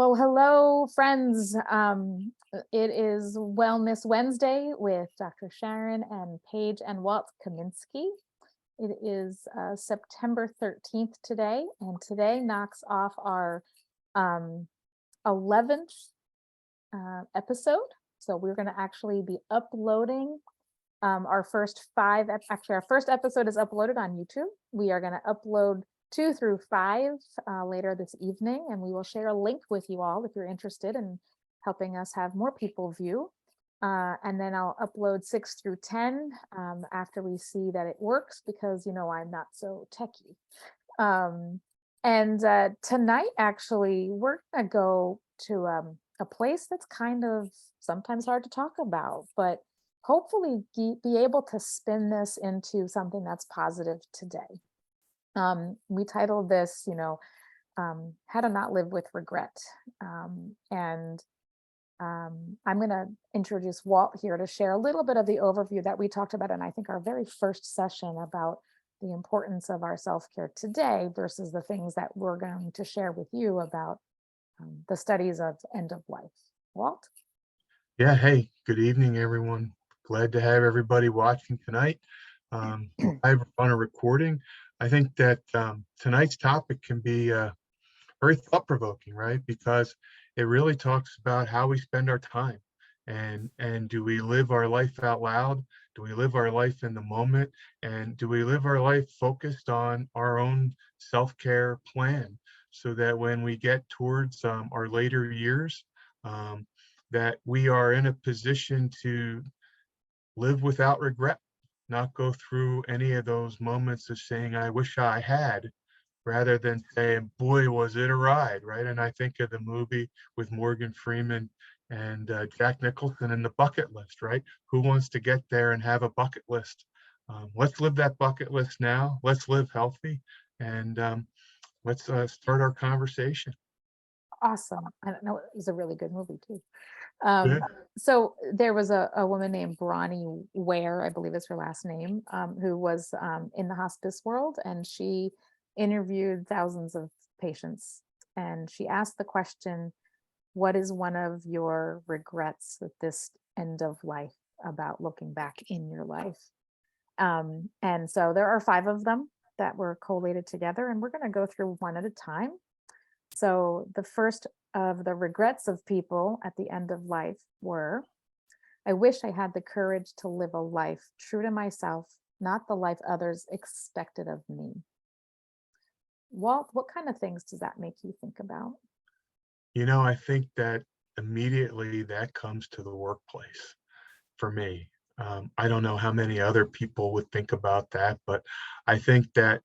Well, hello, friends. It is Wellness Wednesday with Dr. Sharon and Paige and Walt Kaminksi. It is September 13th today, and today knocks off our 11th episode. So we're going to actually be uploading our first our first episode is uploaded on YouTube. We are going to upload 2 through 5 later this evening, and we will share a link with you all if you're interested in helping us have more people view. And then I'll upload 6 through 10 after we see that it works, because I'm not so techie. And tonight, actually, we're gonna go to a place that's kind of sometimes hard to talk about, but hopefully be able to spin this into something that's positive today. We titled this, How to Not Live with Regret. And I'm going to introduce Walt here to share a little bit of the overview that we talked about in, I think, our very first session about the importance of our self-care today versus the things that we're going to share with you about the studies of end of life. Walt? Yeah, hey, good evening, everyone. Glad to have everybody watching tonight. Live on a recording. I think that tonight's topic can be very thought-provoking, right? Because it really talks about how we spend our time, and do we live our life out loud? Do we live our life in the moment? And do we live our life focused on our own self-care plan, so that when we get towards our later years, that we are in a position to live without regret, not go through any of those moments of saying, I wish I had, rather than saying, boy, was it a ride, right? And I think of the movie with Morgan Freeman and Jack Nicholson in The Bucket List, right? Who wants to get there and have a bucket list? Let's live that bucket list now. Let's live healthy, and let's start our conversation. Awesome. I don't know, it was a really good movie too. Yeah. So there was a woman named Bronnie Ware, I believe is her last name, who was in the hospice world, and she interviewed thousands of patients, and she asked the question, what is one of your regrets with this end of life, about looking back in your life? And so there are 5 of them that were collated together, and we're going to go through one at a time. So the first of the regrets of people at the end of life were, I wish I had the courage to live a life true to myself, not the life others expected of me. Walt, what kind of things does that make you think about? I think that immediately that comes to the workplace for me. I don't know how many other people would think about that, but I think that,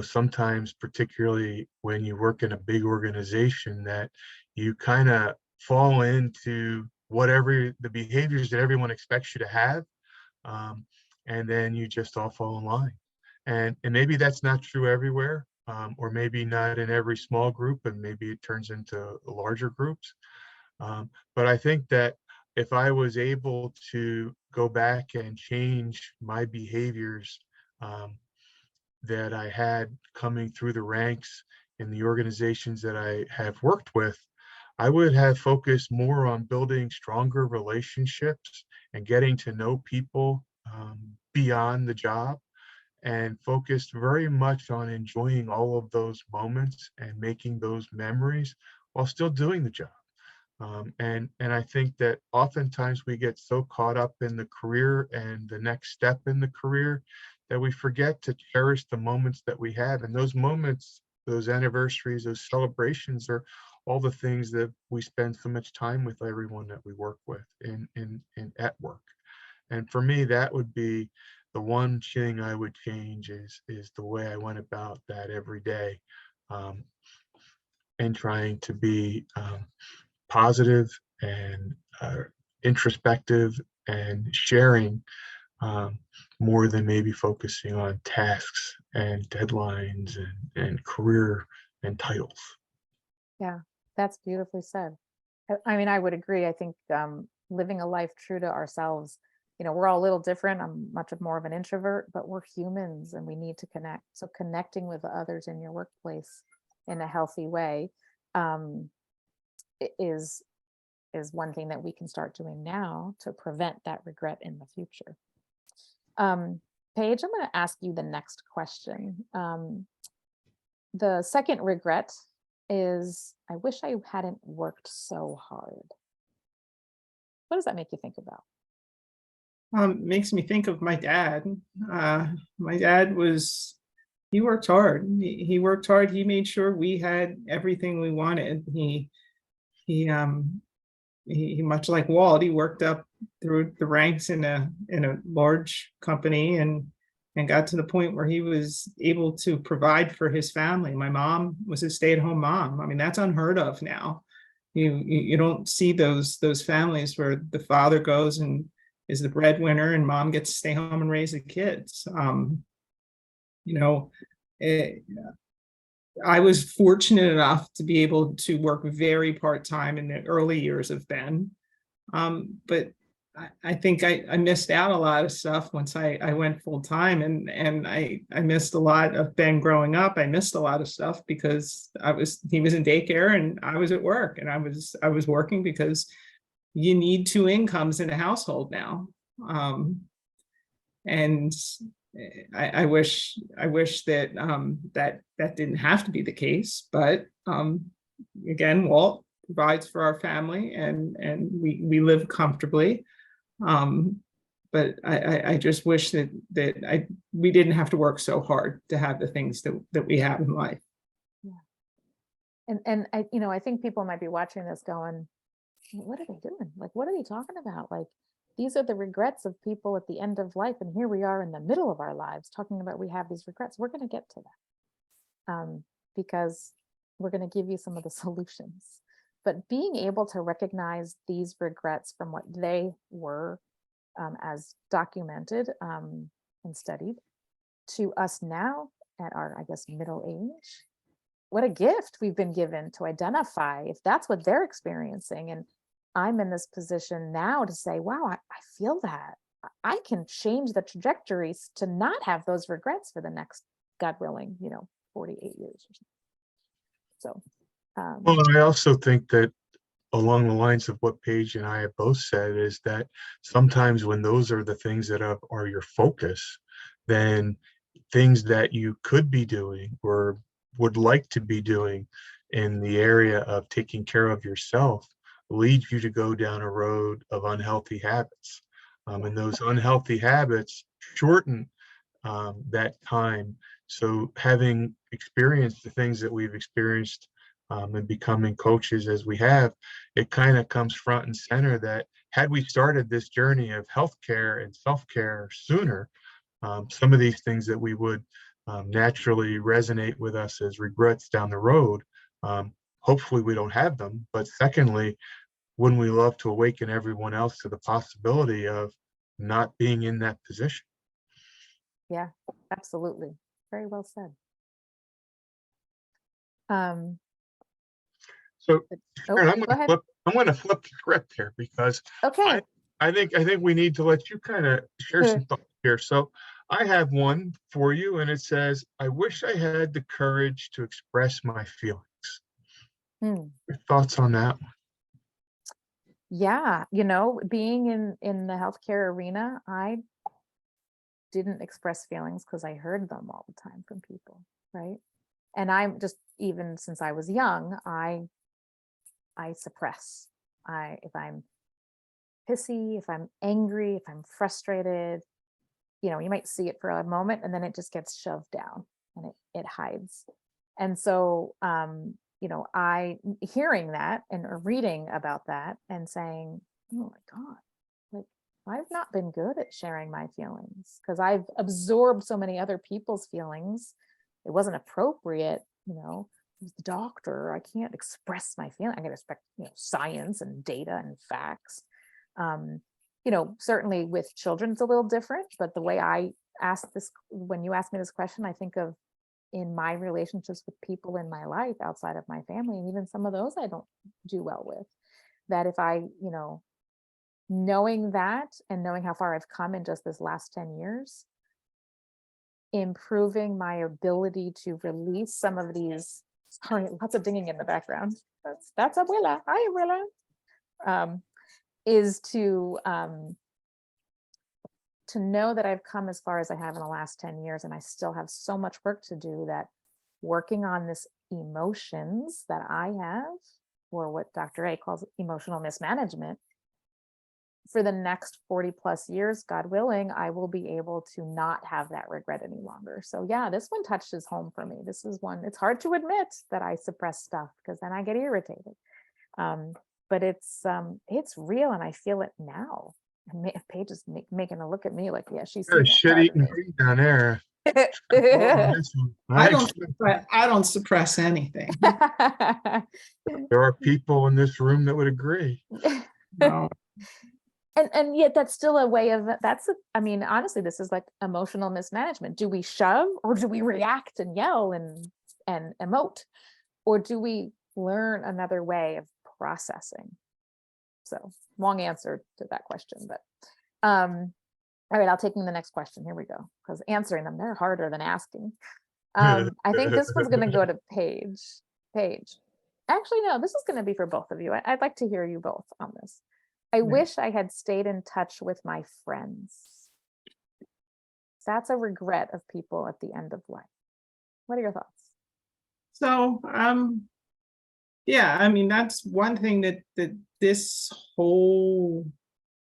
sometimes, particularly when you work in a big organization, that you kind of fall into whatever the behaviors that everyone expects you to have, and then you just all fall in line. And maybe that's not true everywhere, or maybe not in every small group, and maybe it turns into larger groups. But I think that if I was able to go back and change my behaviors that I had coming through the ranks in the organizations that I have worked with, I would have focused more on building stronger relationships and getting to know people beyond the job, and focused very much on enjoying all of those moments and making those memories while still doing the job. And I think that oftentimes we get so caught up in the career and the next step in the career that we forget to cherish the moments that we have. And those moments, those anniversaries, those celebrations are all the things that we spend so much time with everyone that we work with in at work. And for me, that would be the one thing I would change, is the way I went about that every day, and trying to be positive and introspective and sharing, more than maybe focusing on tasks and deadlines and career and titles. Yeah, that's beautifully said. I mean, I would agree. I think living a life true to ourselves, we're all a little different. I'm much more of an introvert, but we're humans and we need to connect. So connecting with others in your workplace in a healthy way. is one thing that we can start doing now to prevent that regret in the future. Um, Paige, I'm going to ask you the next question. The second regret is, I wish I hadn't worked so hard. What does that make you think about? Makes me think of my dad. My dad he worked hard. He worked hard. He made sure we had everything we wanted. He much like Walt, he worked up through the ranks in a large company and got to the point where he was able to provide for his family. My mom was a stay-at-home mom. I mean, that's unheard of now. You don't see those families where the father goes and is the breadwinner and mom gets to stay home and raise the kids. You know, eh, I was fortunate enough to be able to work very part-time in the early years of Ben. But I think I missed out a lot of stuff once I went full-time, and I missed a lot of Ben growing up. I missed a lot of stuff because he was in daycare and I was at work, and I was working because you need two incomes in a household now. And I wish that that didn't have to be the case, but again, Walt provides for our family, and we live comfortably. But I just wish that we didn't have to work so hard to have the things that we have in life. Yeah. And I think people might be watching this going, what are they doing? Like, what are they talking about? Like, these are the regrets of people at the end of life. And here we are in the middle of our lives talking about we have these regrets. We're going to get to that because we're going to give you some of the solutions. But being able to recognize these regrets from what they were as documented and studied to us now at our, I guess, middle age, what a gift we've been given to identify if that's what they're experiencing. And I'm in this position now to say, wow, I feel that. I can change the trajectories to not have those regrets for the next, God willing, 48 years or something. So, Well, I also think that along the lines of what Paige and I have both said is that sometimes when those are the things that are your focus, then things that you could be doing or would like to be doing in the area of taking care of yourself lead you to go down a road of unhealthy habits. And those unhealthy habits shorten that time. So having experienced the things that we've experienced and becoming coaches as we have, it kind of comes front and center that had we started this journey of healthcare and self-care sooner, some of these things that we would naturally resonate with us as regrets down the road, hopefully we don't have them. But secondly, wouldn't we love to awaken everyone else to the possibility of not being in that position? yeah, absolutely. Very well said. Um, So oh, Sharon, go ahead. I'm going to flip the script here because Okay. I think we need to let you kind of share some thoughts here. So I have one for you, and it says, "I wish I had the courage to express my feelings." Hmm. Your thoughts on that one? Yeah, being in the healthcare arena, I didn't express feelings because I heard them all the time from people, right? And I'm just, even since I was young, I suppress. If I'm pissy, if I'm angry, if I'm frustrated, you might see it for a moment and then it just gets shoved down and it hides. And so I hearing that and reading about that and saying, oh my God, like I've not been good at sharing my feelings because I've absorbed so many other people's feelings. It wasn't appropriate, as the doctor, I can't express my feeling. I can expect, science and data and facts. Certainly with children, it's a little different, but the way I ask this, when you ask me this question, I think of in my relationships with people in my life outside of my family, and even some of those I don't do well with, that if I, knowing that and knowing how far I've come in just this last 10 years, improving my ability to release some of these Sorry, lots of dinging in the background. That's Abuela. Hi, Abuela. Is to know that I've come as far as I have in the last 10 years, and I still have so much work to do, that working on this emotions that I have, or what Dr. A calls emotional mismanagement, for the next 40 plus years, God willing, I will be able to not have that regret any longer. So yeah, this one touches home for me. This is one, it's hard to admit that I suppress stuff because then I get irritated. But it's real, and I feel it now. And Paige is making a look at me like, yeah, she's Got a seeing that part of shit-eating me. breed down there. Well, on this one, I don't suppress anything. there are people in this room that would agree. No. And yet that's still a way of, I mean, honestly, this is like emotional mismanagement. Do we shove, or do we react and yell and emote? Or do we learn another way of processing? So long answer to that question, but all right, I'll take the next question. Here we go, because answering them, they're harder than asking. I think this one's going to go to Paige. Paige. Actually, no, this is going to be for both of you. I'd like to hear you both on this. I wish I had stayed in touch with my friends. That's a regret of people at the end of life. What are your thoughts? So, yeah, I mean, that's one thing that this whole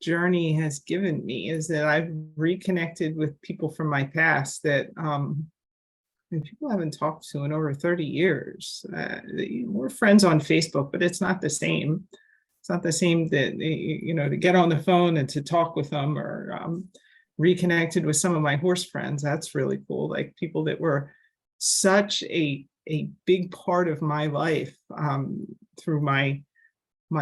journey has given me, is that I've reconnected with people from my past that people I haven't talked to in over 30 years. We're friends on Facebook, but it's not the same. It's not the same that, to get on the phone and to talk with them, or reconnected with some of my horse friends. That's really cool. Like people that were such a big part of my life through my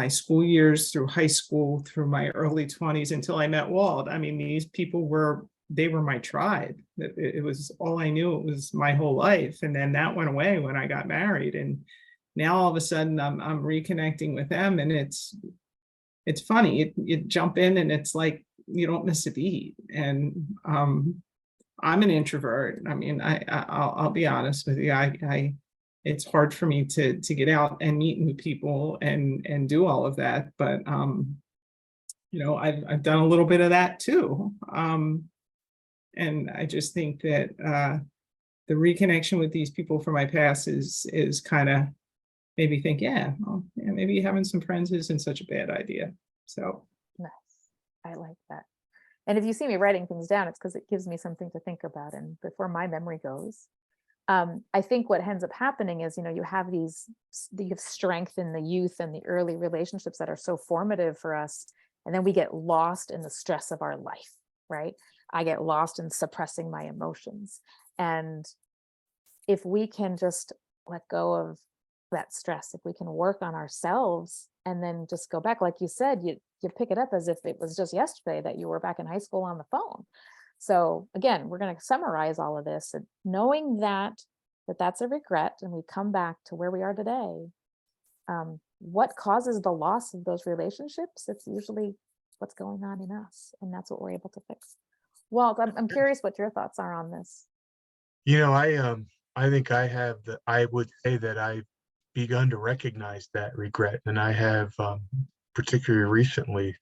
school years, through high school, through my early 20s until I met Walt. I mean, these people were my tribe. It was all I knew. It was my whole life. And then that went away when I got married. And now all of a sudden I'm reconnecting with them, and it's funny. You jump in and it's like you don't miss a beat. And I'm an introvert. I mean, I'll be honest with you. It's hard for me to get out and meet new people and do all of that. But I've done a little bit of that too. And I just think that the reconnection with these people from my past is kind of made me think, maybe having some friends isn't such a bad idea. So nice. I like that. And if you see me writing things down, it's because it gives me something to think about. And before my memory goes, I think what ends up happening is, you have strength in the youth and the early relationships that are so formative for us. And then we get lost in the stress of our life, right? I get lost in suppressing my emotions. And if we can just let go of that stress, if we can work on ourselves and then just go back, like you said, you pick it up as if it was just yesterday that you were back in high school on the phone. So again, we're going to summarize all of this, and knowing that that's a regret, and we come back to where we are today. What causes the loss of those relationships? It's usually what's going on in us, and that's what we're able to fix. Walt, I'm curious what your thoughts are on this. I think I would say that I've begun to recognize that regret, and I have particularly recently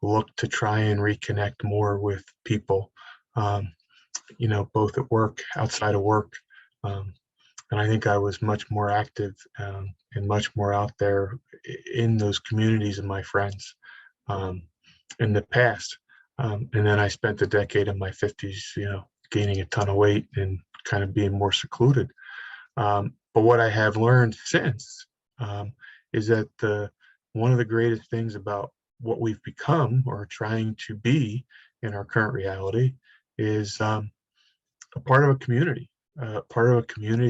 looked to try and reconnect more with people, both at work, outside of work. And I think I was much more active and much more out there in those communities and my friends in the past. And then I spent a decade in my 50s, gaining a ton of weight and kind of being more secluded. But what I have learned since is that one of the greatest things about what we've become or trying to be in our current reality is a part of a community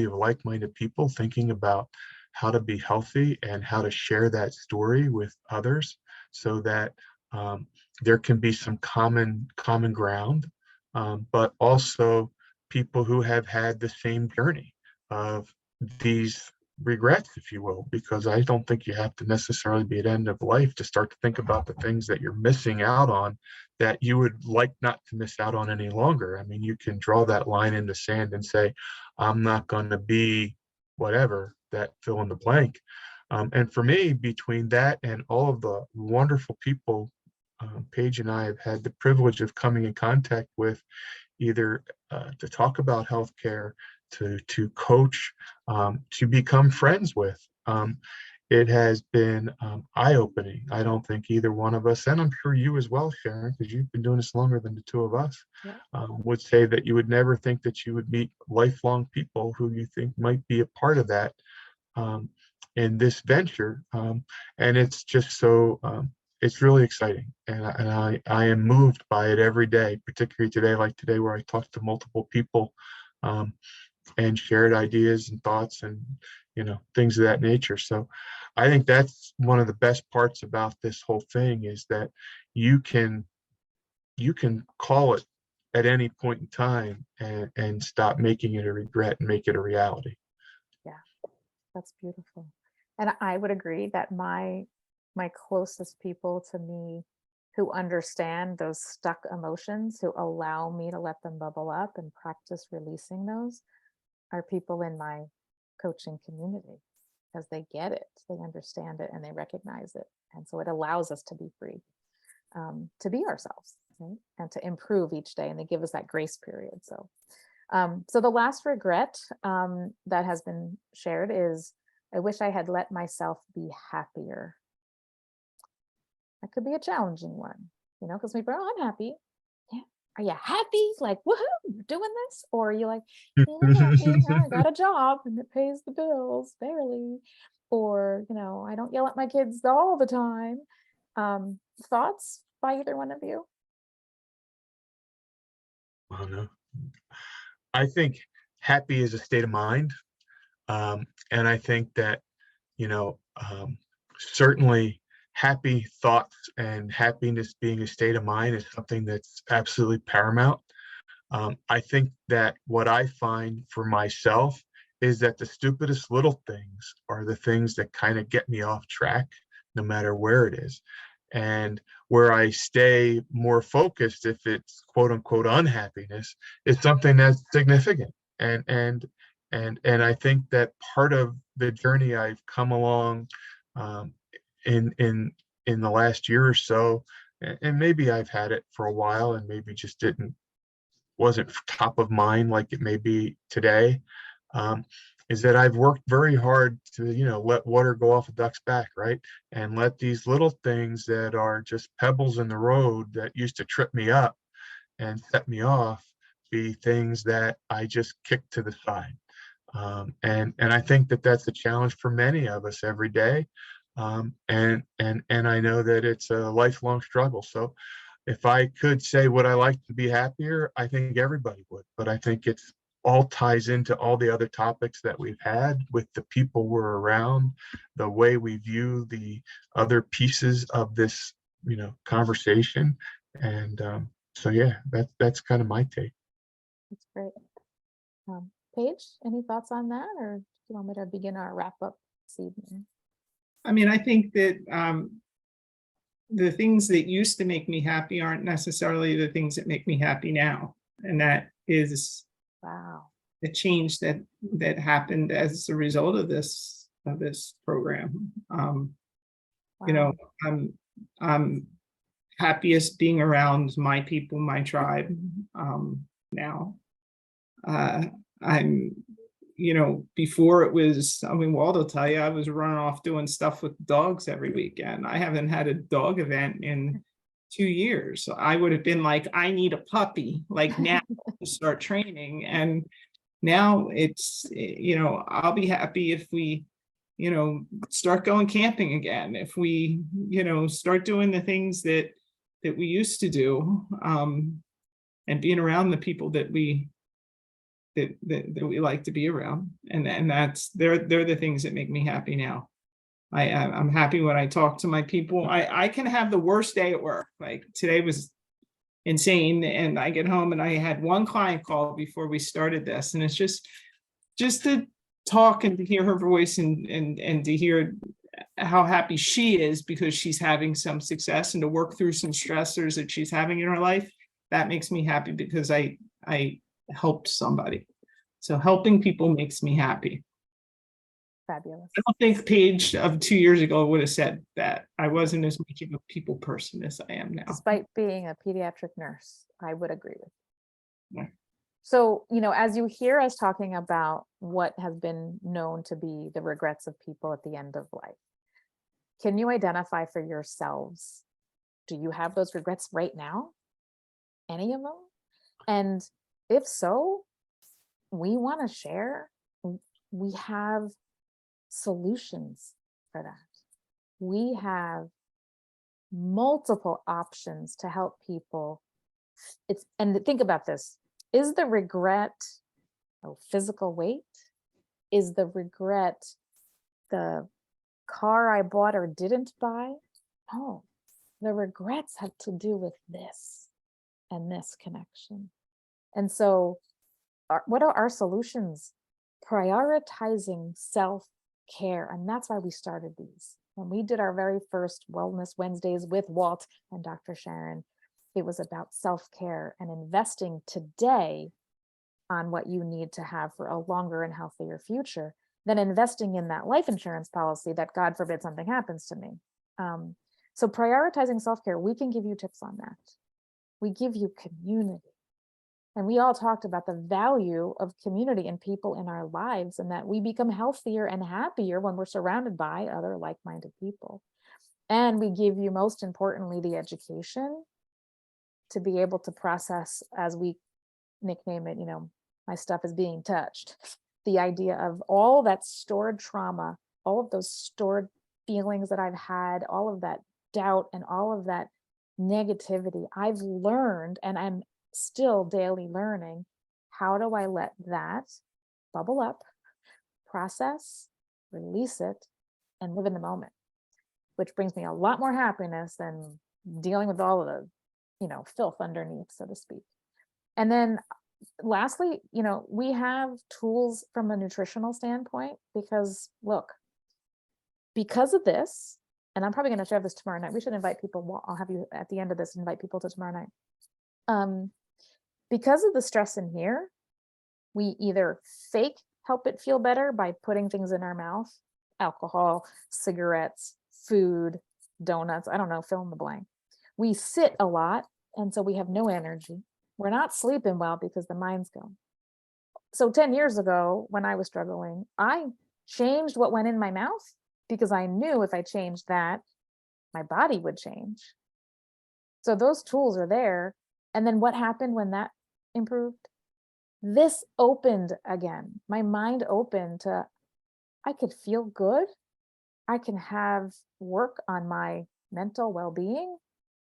of like-minded people thinking about how to be healthy and how to share that story with others, so that there can be some common ground, but also people who have had the same journey of these regrets, if you will, because I don't think you have to necessarily be at end of life to start to think about the things that you're missing out on that you would like not to miss out on any longer. I mean, you can draw that line in the sand and say, I'm not going to be whatever that fill in the blank. And for me, between that and all of the wonderful people Paige and I have had the privilege of coming in contact with, either to talk about healthcare, to coach, to become friends with. It has been eye-opening. I don't think either one of us, and I'm sure you as well, Sharon, because you've been doing this longer than the two of us, Yeah. would say that you would never think that you would meet lifelong people who you think might be a part of that in this venture. And it's just so, it's really exciting. And I am moved by it every day, particularly today, like today, where I talked to multiple people and shared ideas and thoughts and, things of that nature. So I think that's one of the best parts about this whole thing, is that you can call it at any point in time and stop making it a regret and make it a reality. Yeah, that's beautiful. And I would agree that my closest people to me, who understand those stuck emotions, who allow me to let them bubble up and practice releasing those, are people in my coaching community, because they get it, they understand it, and they recognize it. And so it allows us to be free, to be ourselves, right? And to improve each day. And they give us that grace period. So, so the last regret that has been shared is, I wish I had let myself be happier. That could be a challenging one, because we go, oh, I'm happy. Yeah. Are you happy? Like, woohoo, you're doing this? Or are you like, yeah, I'm happy. I got a job and it pays the bills barely. Or, I don't yell at my kids all the time. Thoughts by either one of you? Oh, no. I think happy is a state of mind. And I think that, certainly happy thoughts and happiness being a state of mind is something that's absolutely paramount. I think that what I find for myself is that the stupidest little things are the things that kind of get me off track, no matter where it is. And where I stay more focused, if it's quote unquote unhappiness, is something that's significant. And I think that part of the journey I've come along in the last year or so, and maybe I've had it for a while, and maybe just wasn't top of mind like it may be today, is that I've worked very hard to, let water go off a duck's back, right? And let these little things that are just pebbles in the road that used to trip me up and set me off be things that I just kick to the side. And I think that that's a challenge for many of us every day. And I know that it's a lifelong struggle. So if I could say, would I like to be happier? I think everybody would, but I think it's all ties into all the other topics that we've had with the people we're around, the way we view the other pieces of this, conversation. And so, yeah, that's kind of my take. That's great. Paige, any thoughts on that, or do you want me to begin our wrap up this evening? I mean, I think that the things that used to make me happy aren't necessarily the things that make me happy now. And that is Wow. the change that happened as a result of this program. Wow. I'm happiest being around my people, my tribe now. I'm, before it was, Walt will tell you, I was running off doing stuff with dogs every weekend. I haven't had a dog event in 2 years. So I would have been like, I need a puppy, like now to start training. And now it's, I'll be happy if we, start going camping again. If we, start doing the things that we used to do, and being around the people that we like to be around, and that's they're the things that make me happy now. I'm happy when I talk to my people. I can have the worst day at work. Like today was insane, and I get home and I had one client call before we started this, and it's just to talk and to hear her voice and to hear how happy she is because she's having some success and to work through some stressors that she's having in her life. That makes me happy because I helped somebody. So helping people makes me happy. Fabulous. I don't think Paige of 2 years ago would have said that. I wasn't as much of a people person as I am now. Despite being a pediatric nurse, I would agree with you. Yeah. So, as you hear us talking about what has been known to be the regrets of people at the end of life, can you identify for yourselves, do you have those regrets right now? Any of them? And if so, we want to share. We have solutions for that. We have multiple options to help people. And think about this. Is the regret physical weight? Is the regret the car I bought or didn't buy? No, the regrets have to do with this and this connection. And so what are our solutions? Prioritizing self-care. And that's why we started these. When we did our very first Wellness Wednesdays with Walt and Dr. Sharon, it was about self-care and investing today on what you need to have for a longer and healthier future, than investing in that life insurance policy that, God forbid, something happens to me. So prioritizing self-care, we can give you tips on that. We give you community. And we all talked about the value of community and people in our lives, and that we become healthier and happier when we're surrounded by other like-minded people. And we give you, most importantly, the education to be able to process, as we nickname it, my stuff is being touched. The idea of all that stored trauma, all of those stored feelings that I've had, all of that doubt and all of that negativity, I've learned, and I'm still daily learning, how do I let that bubble up, process, release it, and live in the moment, which brings me a lot more happiness than dealing with all of the, filth underneath, so to speak. And then lastly, we have tools from a nutritional standpoint, because look, because of this, and I'm probably going to share this tomorrow night. We should invite people. I'll have you at the end of this, invite people to tomorrow night. Because of the stress in here, we either fake help it feel better by putting things in our mouth, alcohol, cigarettes, food, donuts, I don't know, fill in the blank. We sit a lot, and so we have no energy. We're not sleeping well because the mind's going. So 10 years ago, when I was struggling, I changed what went in my mouth, because I knew if I changed that, my body would change. So those tools are there. And then what happened when that improved? This opened again. My mind opened to, I could feel good. I can have work on my mental well-being.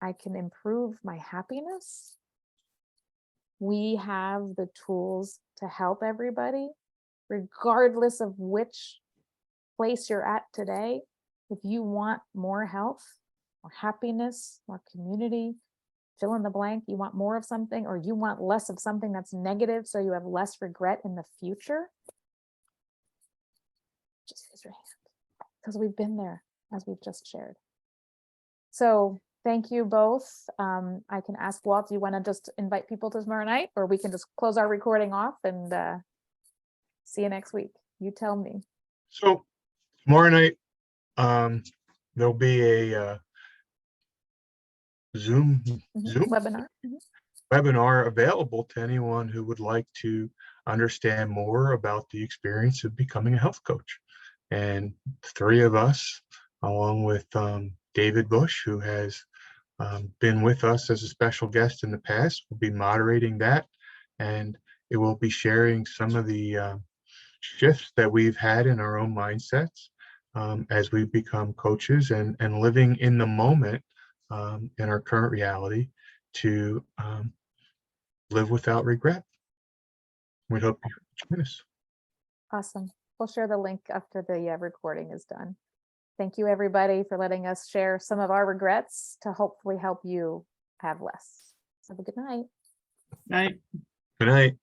I can improve my happiness. We have the tools to help everybody, regardless of which place you're at today. If you want more health, more happiness, more community, fill in the blank, you want more of something, or you want less of something that's negative so you have less regret in the future, just raise your hand, because we've been there, as we've just shared. So thank you both. I can ask Walt, do you want to just invite people to tomorrow night, or we can just close our recording off and see you next week? You tell me. So tomorrow night, there'll be a Zoom Webinar. webinar available to anyone who would like to understand more about the experience of becoming a health coach. And three of us, along with David Bush, who has been with us as a special guest in the past, will be moderating that. And it will be sharing some of the shifts that we've had in our own mindsets as we become coaches, and living in the moment in our current reality to live without regret. We hope you join us. Awesome. We'll share the link after the recording is done. Thank you, everybody, for letting us share some of our regrets to hopefully help you have less. Have a good night. Night. Good night.